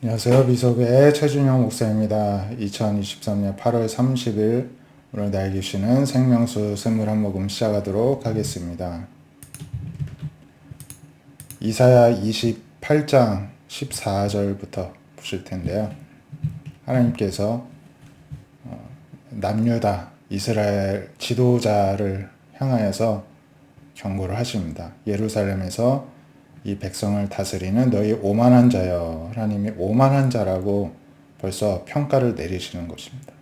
안녕하세요. 비석의 최준영 목사입니다. 2023년 8월 30일 오늘 나에게 주시는 생명수 샘물 한 모금 시작하도록 하겠습니다. 이사야 28장 14절부터 보실 텐데요. 하나님께서 남유다 이스라엘 지도자를 향하여서 경고를 하십니다. 예루살렘에서 이 백성을 다스리는 너희 오만한 자여. 하나님이 오만한 자라고 벌써 평가를 내리시는 것입니다.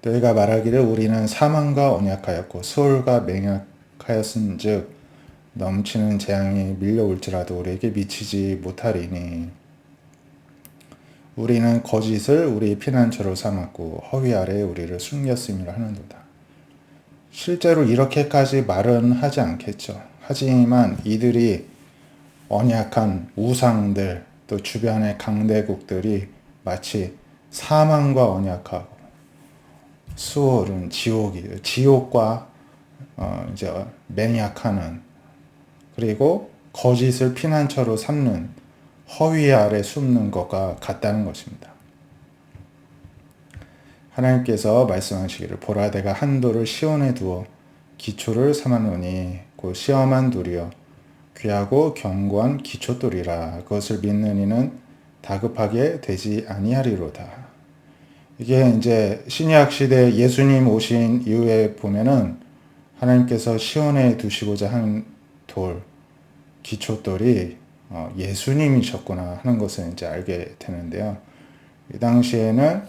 너희가 말하기를 우리는 사망과 언약하였고 수월과 맹약하였은즉 넘치는 재앙이 밀려올지라도 우리에게 미치지 못하리니 우리는 거짓을 우리 피난처로 삼았고 허위 아래에 우리를 숨겼음이라 하는도다. 실제로 이렇게까지 말은 하지 않겠죠. 하지만 이들이 언약한 우상들 또 주변의 강대국들이 마치 사망과 언약하고 수월은 지옥과 이제 맹약하는 그리고 거짓을 피난처로 삼는 허위 아래 숨는 것과 같다는 것입니다. 하나님께서 말씀하시기를 보라 내가 한도를 시온에 두어 기초를 삼았노니 곧 시험한 돌이여 귀하고 견고한 기초돌이라 그것을 믿는 이는 다급하게 되지 아니하리로다. 이게 이제 신약 시대 예수님 오신 이후에 보면은 하나님께서 시온에 두시고자 하는 돌, 기초돌이 예수님이셨구나 하는 것을 이제 알게 되는데요. 이 당시에는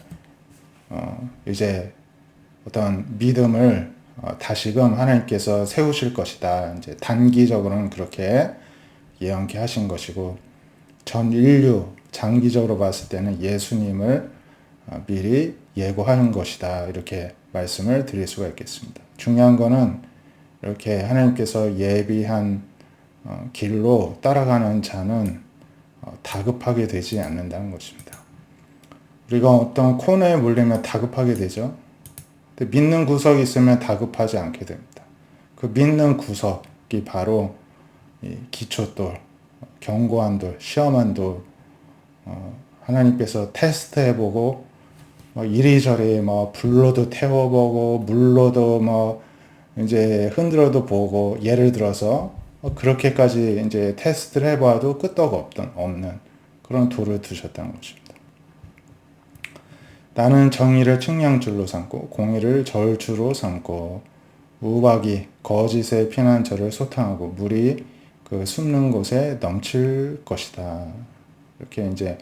이제 어떤 믿음을 다시금 하나님께서 세우실 것이다. 이제 단기적으로는 그렇게 예언케 하신 것이고 전 인류 장기적으로 봤을 때는 예수님을 미리 예고하는 것이다. 이렇게 말씀을 드릴 수가 있겠습니다. 중요한 거는 이렇게 하나님께서 예비한 길로 따라가는 자는 다급하게 되지 않는다는 것입니다. 우리가 어떤 코너에 몰리면 다급하게 되죠. 믿는 구석이 있으면 다급하지 않게 됩니다. 그 믿는 구석이 바로 기초돌, 견고한 돌, 시험한 돌, 하나님께서 테스트해보고 이리저리 불로도 태워보고 물로도 이제 흔들어도 보고 예를 들어서 그렇게까지 이제 테스트를 해봐도 끄떡 없는 그런 돌을 두셨다는 것입니다. 나는 정의를 측량줄로 삼고 공의를 절주로 삼고 우박이 거짓의 피난처를 소탕하고 물이 그 숨는 곳에 넘칠 것이다. 이렇게 이제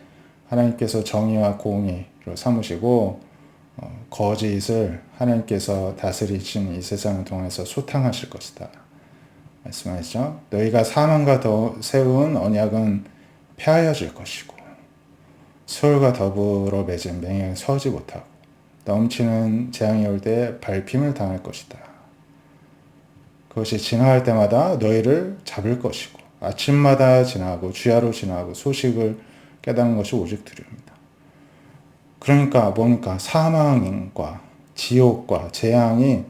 하나님께서 정의와 공의로 삼으시고 거짓을 하나님께서 다스리신 이 세상을 통해서 소탕하실 것이다. 말씀하시죠. 너희가 사망과 더 세운 언약은 폐하여질 것이고 수월과 더불어 맺은 맹약에 서지 못하고 넘치는 재앙이 올 때 밟힘을 당할 것이다. 그것이 지나갈 때마다 너희를 잡을 것이고 아침마다 지나고 주야로 지나고 소식을 깨닫는 것이 오직 두려움이다. 그러니까 뭡니까? 사망과 지옥과 재앙이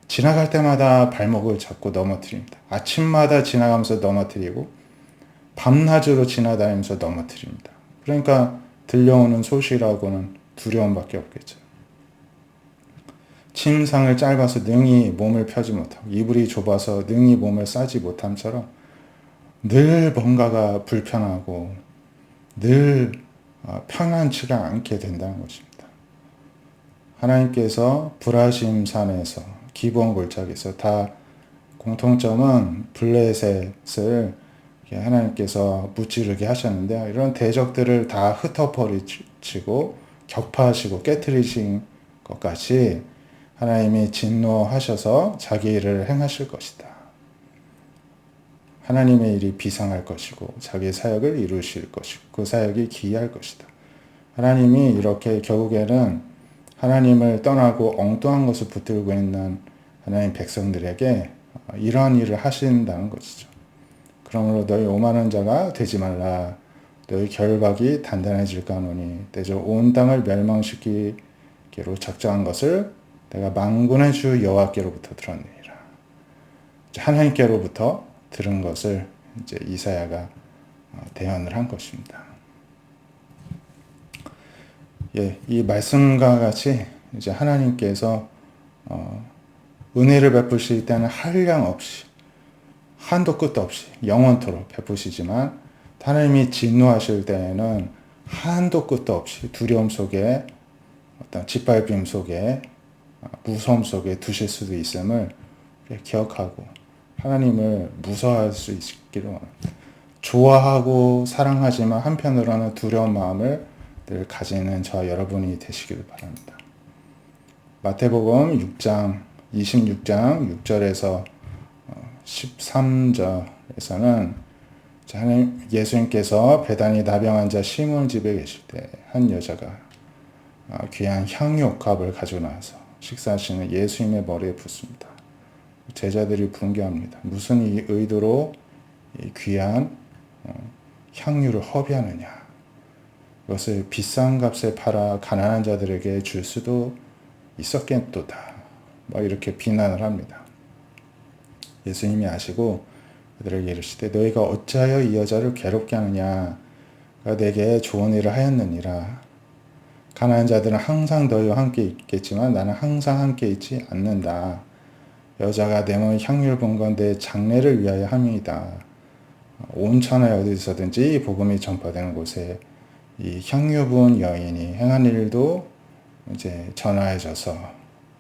지나갈 때마다 발목을 잡고 넘어뜨립니다. 아침마다 지나가면서 넘어뜨리고 밤낮으로 지나다니면서 넘어뜨립니다. 그러니까 들려오는 소식이라고는 두려움밖에 없겠죠. 침상을 짧아서 능히 몸을 펴지 못하고 이불이 좁아서 능히 몸을 싸지 못함처럼 늘 뭔가가 불편하고 늘 편안치가 않게 된다는 것입니다. 하나님께서 불하심산에서 기브온 골짜기에서 다 공통점은 블레셋을 하나님께서 무찌르게 하셨는데 이런 대적들을 다 흩어버리시고 격파하시고 깨뜨리신 것 같이 하나님이 진노하셔서 자기 일을 행하실 것이다. 하나님의 일이 비상할 것이고 자기의 사역을 이루실 것이고 그 사역이 기이할 것이다. 하나님이 이렇게 결국에는 하나님을 떠나고 엉뚱한 것을 붙들고 있는 하나님 백성들에게 이러한 일을 하신다는 것이죠. 그러므로 너희 오만한 자가 되지 말라. 너희 결박이 단단해질까 하노니 때저 온 땅을 멸망시키기로 작정한 것을 내가 만군의 주 여호와께로부터 들었느니라. 하나님께로부터 들은 것을 이제 이사야가 대언을 한 것입니다. 이 말씀과 같이 이제 하나님께서 은혜를 베푸실 때는 한량 없이 한도 끝도 없이 영원토록 베푸시지만 하나님이 진노하실 때에는 한도 끝도 없이 두려움 속에 어떤 짓밟힘 속에 무서움 속에 두실 수도 있음을 기억하고 하나님을 무서워할 수 있기를 원합니다. 좋아하고 사랑하지만 한편으로는 두려운 마음을 늘 가지는 저와 여러분이 되시기를 바랍니다. 마태복음 6장 26장 6절에서 13절에서는 예수님께서 베다니 나병 환자 시몬 집에 계실 때 한 여자가 귀한 향유옥합을 가지고 나와서 식사하시는 예수님의 머리에 붓습니다. 제자들이 분개합니다. 무슨 이 의도로 이 귀한 향유를 허비하느냐. 이것을 비싼 값에 팔아 가난한 자들에게 줄 수도 있었겠도다. 이렇게 비난을 합니다. 예수님이 아시고 그들에게 이르시되 너희가 어찌하여 이 여자를 괴롭게 하느냐. 내게 좋은 일을 하였느니라. 가난한 자들은 항상 너희와 함께 있겠지만 나는 항상 함께 있지 않는다. 여자가 내 몸에 향유를 본 건 내 장례를 위하여 함이다. 온 천하에 어디서든지 복음이 전파되는 곳에 이 향유 부은 여인이 행한 일도 이제 전하여져서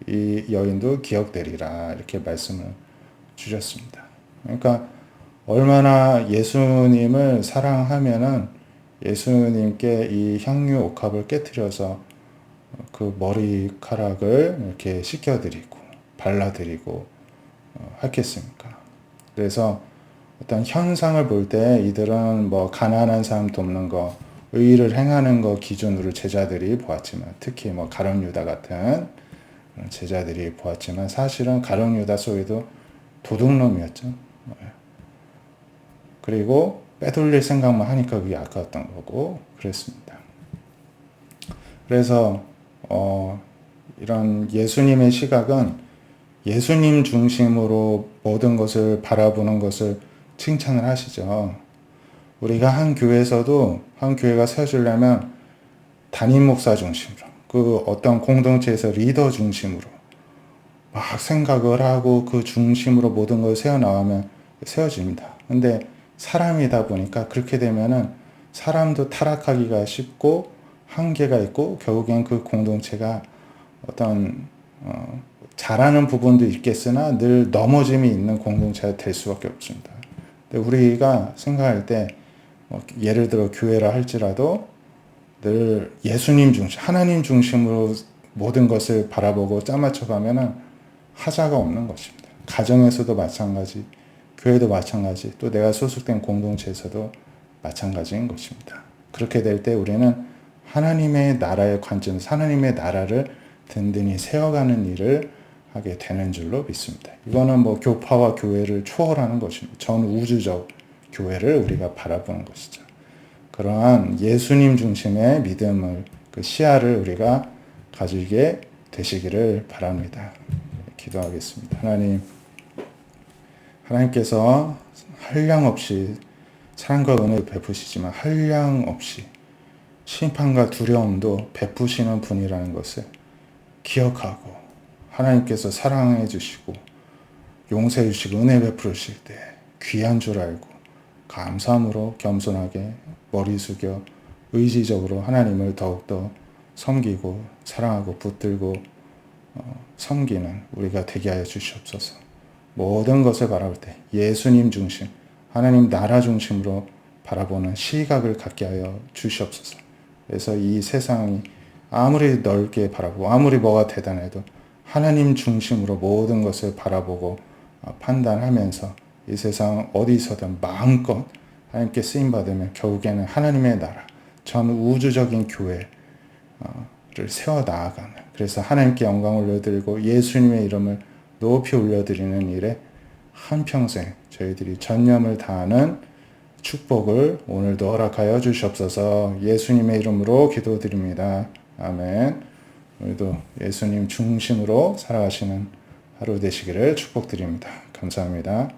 이 여인도 기억되리라 이렇게 말씀을 주셨습니다. 그러니까 얼마나 예수님을 사랑하면은 예수님께 이 향유 옥합을 깨트려서 그 머리카락을 이렇게 씻겨드리고 발라드리고 했겠습니까? 그래서 어떤 현상을 볼 때 이들은 가난한 사람 돕는 거, 의의를 행하는 거 기준으로 제자들이 보았지만 특히 가룟 유다 같은 제자들이 보았지만 사실은 가룟 유다 속에도 도둑놈이었죠. 그리고 빼돌릴 생각만 하니까 그게 아까웠던 거고 그랬습니다. 그래서 이런 예수님의 시각은 예수님 중심으로 모든 것을 바라보는 것을 칭찬을 하시죠. 우리가 한 교회에서도 한 교회가 세워지려면 담임 목사 중심으로 그 어떤 공동체에서 리더 중심으로 막 생각을 하고 그 중심으로 모든 걸 세워나가면 세워집니다. 근데 사람이다 보니까 그렇게 되면은 사람도 타락하기가 쉽고 한계가 있고 결국엔 그 공동체가 어떤 잘하는 부분도 있겠으나 늘 넘어짐이 있는 공동체가 될 수밖에 없습니다. 근데 우리가 생각할 때 예를 들어 교회라 할지라도 늘 예수님 중심, 하나님 중심으로 모든 것을 바라보고 짜맞춰 가면은 하자가 없는 것입니다. 가정에서도 마찬가지, 교회도 마찬가지, 또 내가 소속된 공동체에서도 마찬가지인 것입니다. 그렇게 될 때 우리는 하나님의 나라의 관점에서 하나님의 나라를 든든히 세워가는 일을 하게 되는 줄로 믿습니다. 이거는 교파와 교회를 초월하는 것입니다. 전 우주적 교회를 우리가 바라보는 것이죠. 그러한 예수님 중심의 믿음을 그 시야를 우리가 가지게 되시기를 바랍니다. 기도하겠습니다. 하나님께서 한량 없이 사랑과 은혜를 베푸시지만 한량 없이 심판과 두려움도 베푸시는 분이라는 것을 기억하고 하나님께서 사랑해 주시고 용서해 주시고 은혜 베푸실 때 귀한 줄 알고 감사함으로 겸손하게 머리 숙여 의지적으로 하나님을 더욱더 섬기고 사랑하고 붙들고 섬기는 우리가 되게 하여 주시옵소서. 모든 것을 바라볼 때 예수님 중심, 하나님 나라 중심으로 바라보는 시각을 갖게 하여 주시옵소서. 그래서 이 세상이 아무리 넓게 바라보고 아무리 뭐가 대단해도 하나님 중심으로 모든 것을 바라보고 판단하면서 이 세상 어디서든 마음껏 하나님께 쓰임받으면 결국에는 하나님의 나라, 전 우주적인 교회를 세워나가는, 그래서 하나님께 영광을 올려드리고 예수님의 이름을 높이 올려드리는 일에 한평생 저희들이 전념을 다하는 축복을 오늘도 허락하여 주시옵소서. 예수님의 이름으로 기도드립니다. 아멘. 오늘도 예수님 중심으로 살아가시는 하루 되시기를 축복드립니다. 감사합니다.